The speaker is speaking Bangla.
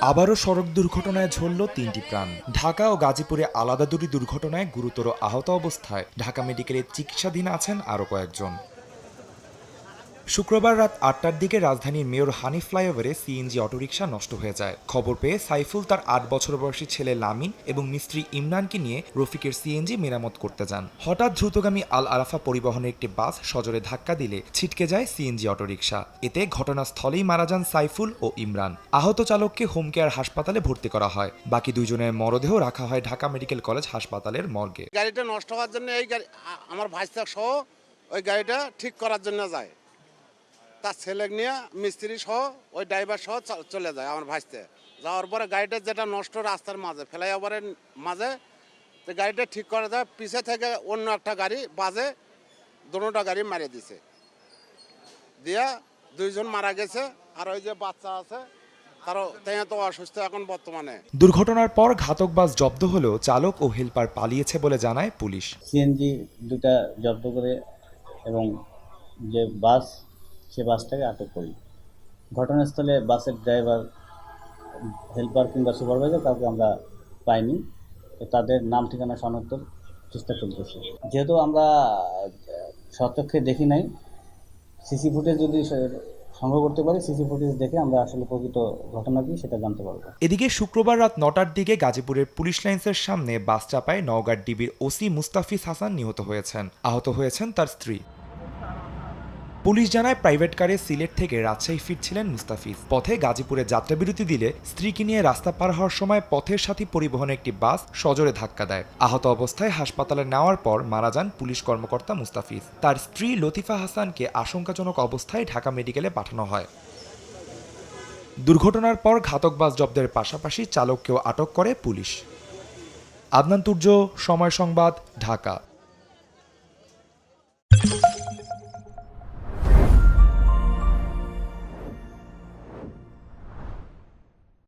আবারও সড়ক দুর্ঘটনায় ঝরল ৩টি প্রাণ। ঢাকা ও গাজীপুরে আলাদা দুটি দুর্ঘটনায় গুরুতর আহত অবস্থায় ঢাকা মেডিকেলে চিকিৎসাধীন আছেন আরও কয়েকজন। শুক্রবার রাত ৮টার দিকে রাজধানীর মেয়র হানিফ ফ্লাইওভারে সিএনজি অটোরিকশা নষ্ট হয়ে যায়। খবর পেয়ে সাইফুল তার ৮ বছর বয়সী ছেলে লামিন এবং মিস্ত্রি ইমরানকে নিয়ে রফিকের সিএনজি মেরামত করতে যান। হঠাৎ দ্রুতগামী আল আরাফা পরিবহনের একটি বাস সজোরে ধাক্কা দিলে ছিটকে যায় সিএনজি অটোরিকশা। এতে ঘটনাস্থলেই মারা যান সাইফুল ও ইমরান। আহত চালককে হোম কেয়ার হাসপাতালে ভর্তি করা হয়। বাকি দুইজনের মরদেহ রাখা হয় ঢাকা মেডিকেল কলেজ হাসপাতালের মর্গে। গাড়িটা নষ্ট হওয়ার জন্য এই গাড়ি আমার ভাইস্তা সহ ওই গাড়িটা ঠিক করার জন্য যায়। তার ছেলে নিয়ে মিস্ত্রি সহ ওই ড্রাইভার সহ চলে যায় আমার ভাইস্তে। যাওয়ার পরে গাড়িটা যেটা নষ্ট রাস্তার মাঝে ফ্লাইওভারের মাঝে তো গাড়িটা ঠিক করা যায়, পিছে থেকে অন্য একটা গাড়ি বাজে দুটোটা গাড়ি মারিয়ে দিছে, দিয়া দুইজন মারা গেছে। আর ওই যে বাচ্চা আছে তারও তাই তো অসুস্থ এখন বর্তমানে। দুর্ঘটনার পর ঘাতক বাস জব্দ হলেও চালক ও হেলপার পালিয়েছে বলে জানায় পুলিশ। সিএনজি দুটা জব্দ করে এবং যে বাস সে বাসটাকে আটক করি। ঘটনাস্থলে বাসের ড্রাইভার, হেল্পার কিংবা সুপারভাইজার কাউকে আমরা পাইনি। তাদের নাম ঠিকানা শনাক্তের চেষ্টা চলতেছে। যেহেতু আমরা সচক্ষে দেখি নাই, সিসি ফুটেজ যদি সংগ্রহ করতে পারি, সিসি ফুটেজ দেখে আমরা আসলে প্রকৃত ঘটনা কি সেটা জানতে পারবো। এদিকে শুক্রবার রাত ৯টার দিকে গাজীপুরের পুলিশ লাইন্সের সামনে বাস চাপায় নওগাঁর ডিবির ওসি মুস্তাফিজ হাসান নিহত হয়েছেন। আহত হয়েছেন তার স্ত্রী। পুলিশ জানায় প্রাইভেট কারে সিলেট থেকে রাজশাহী ফিরছিলেন মুস্তাফিজ। পথে গাজীপুরে যাত্রাবিরতি দিলে স্ত্রীকে নিয়ে রাস্তা পার হওয়ার সময় পথের সাথী পরিবহনের একটি বাস সজোরে ধাক্কা দেয়। আহত অবস্থায় হাসপাতালে নেওয়ার পর মারা যান পুলিশ কর্মকর্তা মুস্তাফিজ। তার স্ত্রী লতিফা হাসানকে আশঙ্কাজনক অবস্থায় ঢাকা মেডিকেলে পাঠানো হয়। দুর্ঘটনার পর ঘাতক বাস জব্দের পাশাপাশি চালককেও আটক করে পুলিশ। আদনান তুর্য, সময় সংবাদ, ঢাকা।